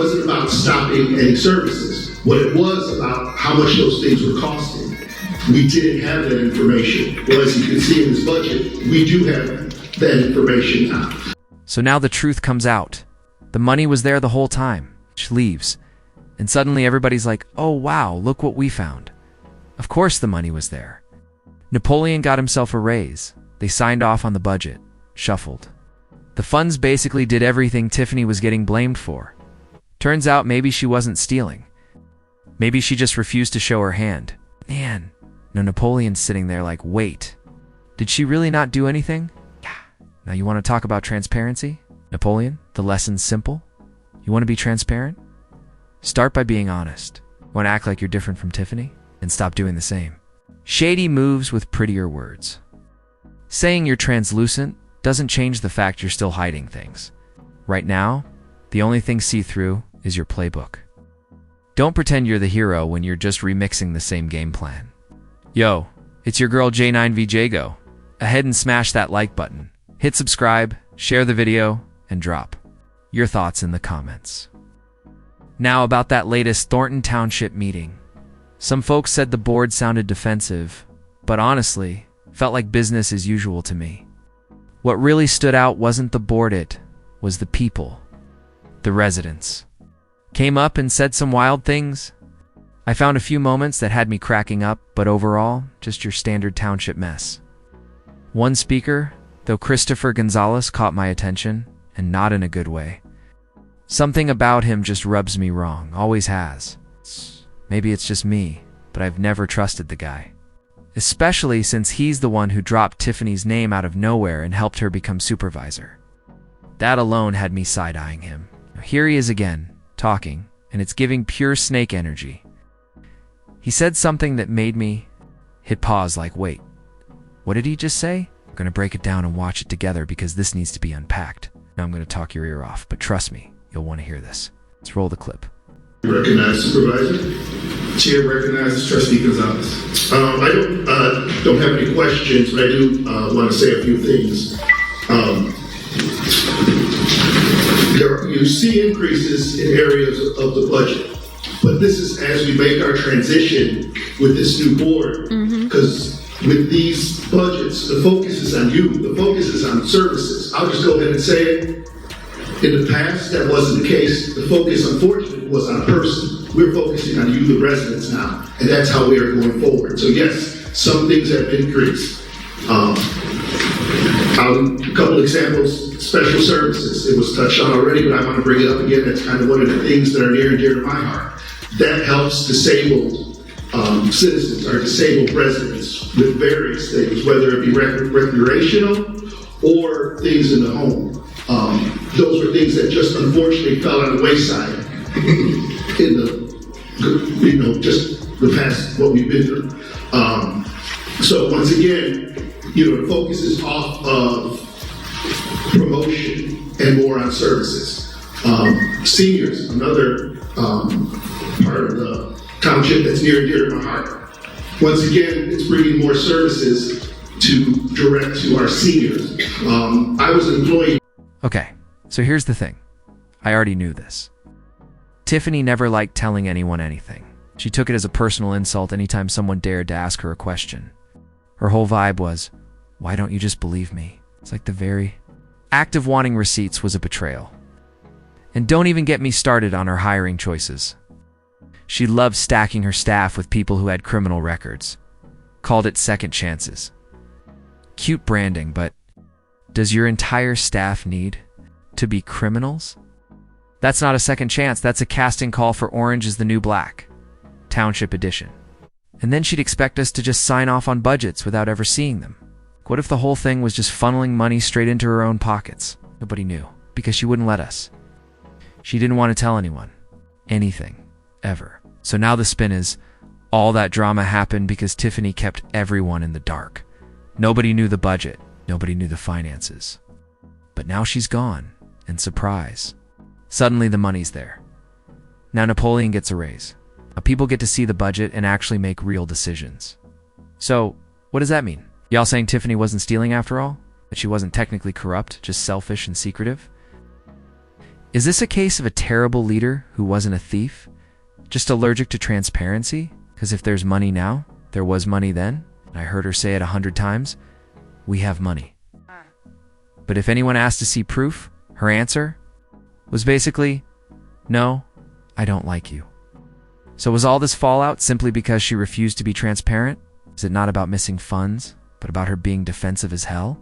It wasn't about stopping any services. What it was about how much those things were costing. We didn't have that information. Well, as you can see in this budget, we do have that information now. So now the truth comes out. The money was there the whole time. She leaves. And suddenly everybody's like, oh wow, look what we found. Of course the money was there. Napoleon got himself a raise. They signed off on the budget. Shuffled. The funds basically did everything Tiffany was getting blamed for. Turns out maybe she wasn't stealing. Maybe she just refused to show her hand. Man. No, Napoleon's sitting there like, wait. Did she really not do anything? Yeah. Now you want to talk about transparency? Napoleon, the lesson's simple. You want to be transparent? Start by being honest. You want to act like you're different from Tiffany? And stop doing the same. Shady moves with prettier words. Saying you're translucent doesn't change the fact you're still hiding things. Right now, the only thing see-through is your playbook. Don't pretend you're the hero when you're just remixing the same game plan. Yo, it's your girl J9VJ. Go ahead and smash that like button. Hit subscribe, share the video, and drop your thoughts in the comments. Now about that latest Thornton Township meeting. Some folks said the board sounded defensive, but honestly, felt like business as usual to me. What really stood out wasn't the board, it was the people. The residents came up and said some wild things. I found a few moments that had me cracking up, but overall, just your standard township mess. One speaker, though Christopher Gonzalez, caught my attention, and not in a good way. Something about him just rubs me wrong, always has. Maybe it's just me, but I've never trusted the guy. Especially since he's the one who dropped Tiffany's name out of nowhere and helped her become supervisor. That alone had me side-eyeing him. Here he is again, talking, and it's giving pure snake energy. He said something that made me hit pause like, wait, what did he just say? We're going to break it down and watch it together because this needs to be unpacked. Now I'm going to talk your ear off, but trust me, you'll want to hear this. Let's roll the clip. Recognize supervisor. Chair recognizes trustee Gonzalez. I don't have any questions, but I do want to say a few things. You see increases in areas of the budget, but this is as we make our transition with this new board, because with these budgets, the focus is on you, the focus is on services. I'll just go ahead and say it. In the past, that wasn't the case. The focus, unfortunately, was on a person. We're focusing on you, the residents now, and that's how we are going forward. So yes, some things have increased. A couple examples, special services. It was touched on already, but I want to bring it up again. That's kind of one of the things that are near and dear to my heart. That helps disabled citizens or disabled residents with various things, whether it be recreational or things in the home. Those were things that just unfortunately fell on the wayside in the, just the past, what we've been through. So once again, the focus is off of promotion and more on services. Seniors, another part of the township that's near and dear to my heart. Once again, it's bringing more services to direct to our seniors. I was an employee. Okay, so here's the thing. I already knew this. Tiffany never liked telling anyone anything. She took it as a personal insult anytime someone dared to ask her a question. Her whole vibe was, why don't you just believe me? It's like the very act of wanting receipts was a betrayal. And don't even get me started on her hiring choices. She loved stacking her staff with people who had criminal records. Called it second chances. Cute branding, but does your entire staff need to be criminals? That's not a second chance, that's a casting call for Orange is the New Black, Township Edition. And then she'd expect us to just sign off on budgets without ever seeing them. What if the whole thing was just funneling money straight into her own pockets? Nobody knew, because she wouldn't let us. She didn't want to tell anyone. Anything. Ever. So now the spin is, all that drama happened because Tiffany kept everyone in the dark. Nobody knew the budget. Nobody knew the finances. But now she's gone, and surprise. Suddenly the money's there. Now Napoleon gets a raise. Now people get to see the budget and actually make real decisions. So, what does that mean? Y'all saying Tiffany wasn't stealing after all? That she wasn't technically corrupt, just selfish and secretive? Is this a case of a terrible leader who wasn't a thief? Just allergic to transparency? Because if there's money now, there was money then. And I heard her say it 100 times. We have money. But if anyone asked to see proof, her answer was basically, no, I don't like you. So was all this fallout simply because she refused to be transparent? Is it not about missing funds, but about her being defensive as hell?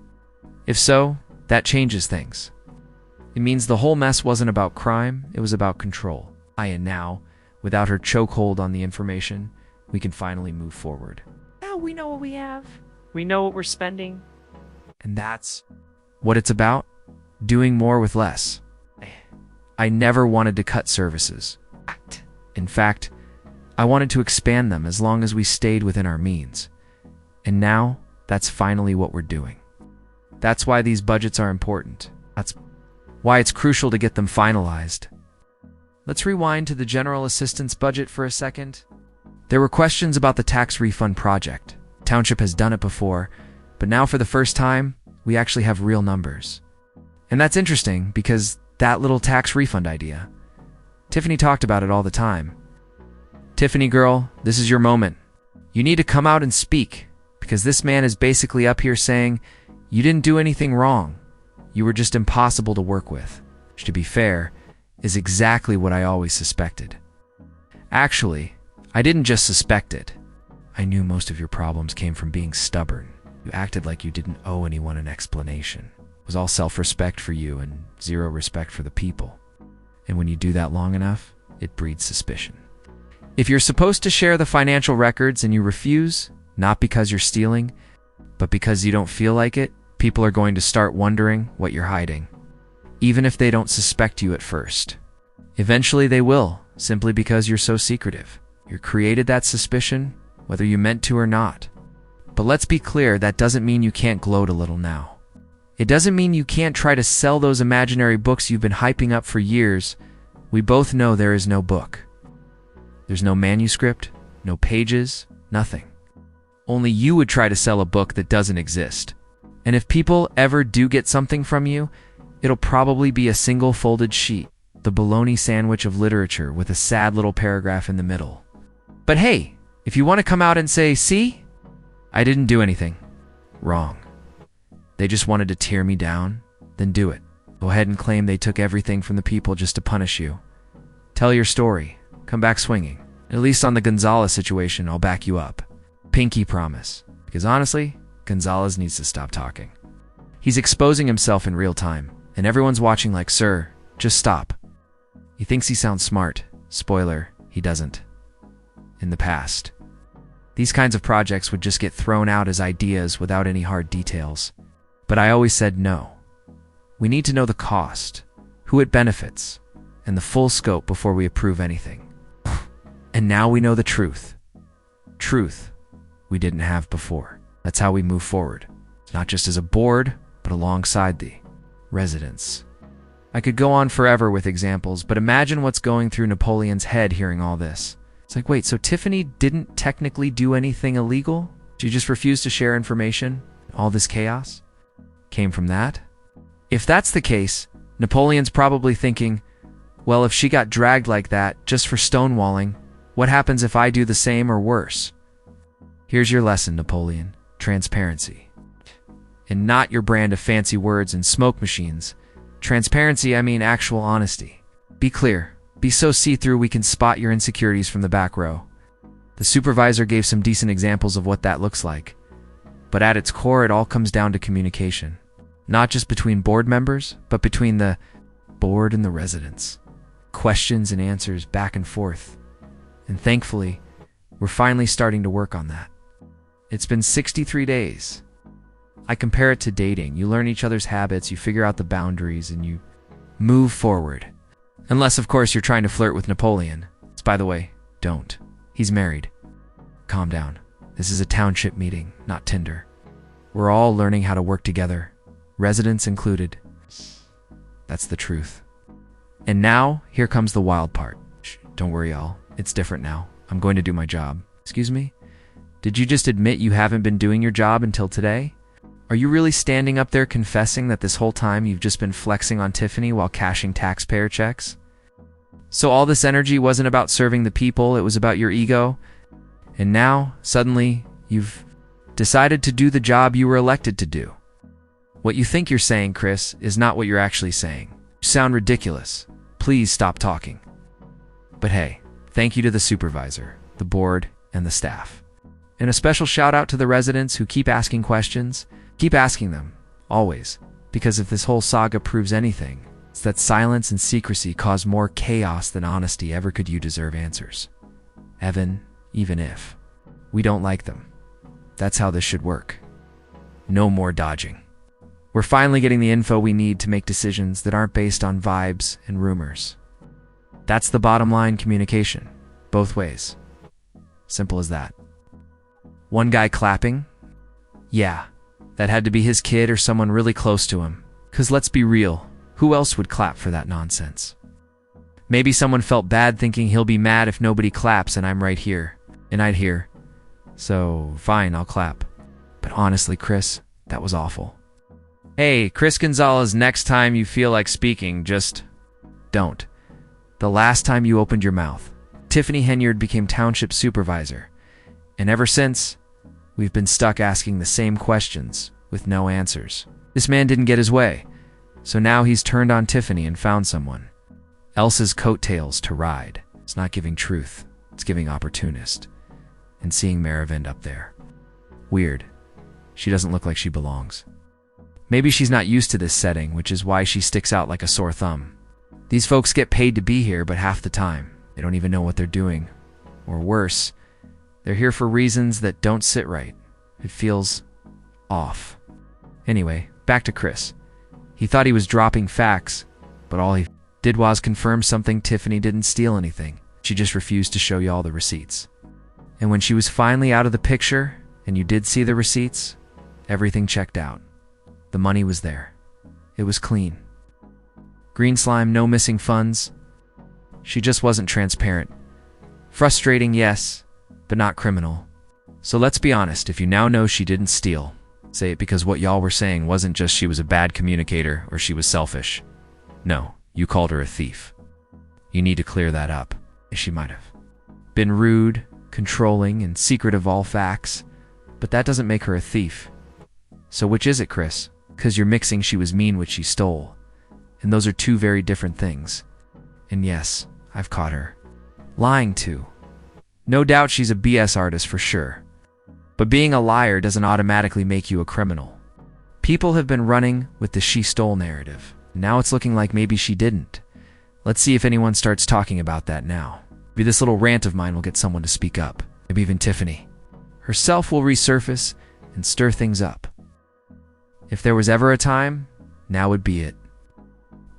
If so, that changes things. It means the whole mess wasn't about crime, it was about control. And now, without her chokehold on the information, we can finally move forward. Now we know what we have. We know what we're spending. And that's what it's about, doing more with less. I never wanted to cut services. In fact, I wanted to expand them as long as we stayed within our means. And now, that's finally what we're doing. That's why these budgets are important. That's why it's crucial to get them finalized. Let's rewind to the general assistance budget for a second. There were questions about the tax refund project. Township has done it before, but now for the first time, we actually have real numbers. And that's interesting because that little tax refund idea, Tiffany talked about it all the time. Tiffany girl, this is your moment. You need to come out and speak because this man is basically up here saying you didn't do anything wrong. You were just impossible to work with, which to be fair, is exactly what I always suspected. Actually, I didn't just suspect it. I knew most of your problems came from being stubborn. You acted like you didn't owe anyone an explanation. It was all self-respect for you and zero respect for the people. And when you do that long enough, it breeds suspicion. If you're supposed to share the financial records and you refuse, not because you're stealing, but because you don't feel like it, people are going to start wondering what you're hiding, even if they don't suspect you at first. Eventually they will, simply because you're so secretive. You created that suspicion, whether you meant to or not. But let's be clear, that doesn't mean you can't gloat a little now. It doesn't mean you can't try to sell those imaginary books you've been hyping up for years. We both know there is no book. There's no manuscript, no pages, nothing. Only you would try to sell a book that doesn't exist. And if people ever do get something from you, it'll probably be a single folded sheet, the bologna sandwich of literature with a sad little paragraph in the middle. But hey, if you want to come out and say, see, I didn't do anything wrong. They just wanted to tear me down, then do it. Go ahead and claim they took everything from the people just to punish you. Tell your story. Come back swinging. At least on the Gonzalez situation, I'll back you up. Pinky promise. Because honestly, Gonzalez needs to stop talking. He's exposing himself in real time, and everyone's watching like, sir, just stop. He thinks he sounds smart. Spoiler, he doesn't. In the past. These kinds of projects would just get thrown out as ideas without any hard details. But I always said no. We need to know the cost, who it benefits, and the full scope before we approve anything. And now we know the truth. Truth we didn't have before. That's how we move forward. Not just as a board, but alongside the residents. I could go on forever with examples, but imagine what's going through Napoleon's head hearing all this. It's like, wait, so Tiffany didn't technically do anything illegal? She just refused to share information? All this chaos came from that? If that's the case, Napoleon's probably thinking, well, if she got dragged like that just for stonewalling, what happens if I do the same or worse? Here's your lesson, Napoleon. Transparency. And not your brand of fancy words and smoke machines. Transparency, I mean actual honesty. Be clear. Be so see-through we can spot your insecurities from the back row. The supervisor gave some decent examples of what that looks like. But at its core, it all comes down to communication. Not just between board members, but between the board and the residents. Questions and answers back and forth. And thankfully, we're finally starting to work on that. It's been 63 days. I compare it to dating. You learn each other's habits, you figure out the boundaries, and you move forward. Unless, of course, you're trying to flirt with Napoleon. By the way, don't. He's married. Calm down. This is a township meeting, not Tinder. We're all learning how to work together, residents included. That's the truth. And now, here comes the wild part. Shh, don't worry, y'all. It's different now. I'm going to do my job. Excuse me? Did you just admit you haven't been doing your job until today? Are you really standing up there confessing that this whole time you've just been flexing on Tiffany while cashing taxpayer checks? So all this energy wasn't about serving the people, it was about your ego? And now, suddenly, you've decided to do the job you were elected to do. What you think you're saying, Chris, is not what you're actually saying. You sound ridiculous. Please stop talking. But hey, thank you to the supervisor, the board, and the staff. And a special shout out to the residents who keep asking questions. Keep asking them, always, because if this whole saga proves anything, it's that silence and secrecy cause more chaos than honesty ever could. You deserve answers. Evan, even if we don't like them. That's how this should work. No more dodging. We're finally getting the info we need to make decisions that aren't based on vibes and rumors. That's the bottom line: communication. Both ways. Simple as that. One guy clapping? Yeah, that had to be his kid or someone really close to him. 'Cause let's be real, who else would clap for that nonsense? Maybe someone felt bad thinking he'll be mad if nobody claps and I'm right here. And I'd hear, so fine, I'll clap. But honestly, Chris, that was awful. Hey, Chris Gonzalez, next time you feel like speaking, just don't. The last time you opened your mouth, Tiffany Henyard became township supervisor. And ever since, we've been stuck asking the same questions with no answers. This man didn't get his way, so now he's turned on Tiffany and found someone else's coattails to ride. It's not giving truth, it's giving opportunist. And seeing Maravind up there. Weird. She doesn't look like she belongs. Maybe she's not used to this setting, which is why she sticks out like a sore thumb. These folks get paid to be here, but half the time, they don't even know what they're doing. Or worse, they're here for reasons that don't sit right. It feels off. Anyway, back to Chris. He thought he was dropping facts, but all he did was confirm something: Tiffany didn't steal anything. She just refused to show you all the receipts. And when she was finally out of the picture, and you did see the receipts, everything checked out. The money was there. It was clean. Green slime, no missing funds. She just wasn't transparent. Frustrating, yes, but not criminal. So let's be honest, if you now know she didn't steal, say it, because what y'all were saying wasn't just she was a bad communicator or she was selfish. No, you called her a thief. You need to clear that up. She might have been rude, controlling, and secret of all facts, but that doesn't make her a thief. So which is it, Chris? 'Cause you're mixing she was mean with she stole. And those are two very different things. And yes, I've caught her lying too. No doubt she's a BS artist for sure. But being a liar doesn't automatically make you a criminal. People have been running with the she stole narrative. Now it's looking like maybe she didn't. Let's see if anyone starts talking about that now. Maybe this little rant of mine will get someone to speak up. Maybe even Tiffany herself will resurface and stir things up. If there was ever a time, now would be it.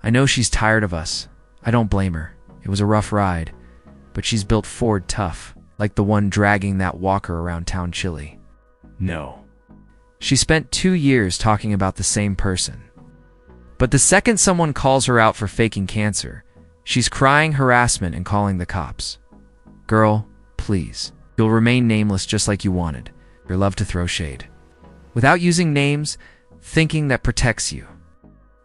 I know she's tired of us. I don't blame her. It was a rough ride. But she's built Ford tough, like the one dragging that walker around town chilly. No. She spent 2 years talking about the same person. But the second someone calls her out for faking cancer, she's crying harassment and calling the cops. Girl, please. You'll remain nameless just like you wanted. You love to throw shade. Without using names, thinking that protects you.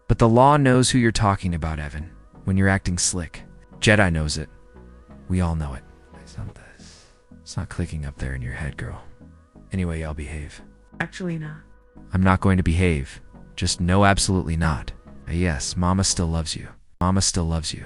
But the law knows who you're talking about, Evan, when you're acting slick. Jedi knows it. We all know it. It's not clicking up there in your head, girl. Anyway, I'll behave. Actually, not. I'm not going to behave. Just no, absolutely not. Yes, Mama still loves you. Mama still loves you.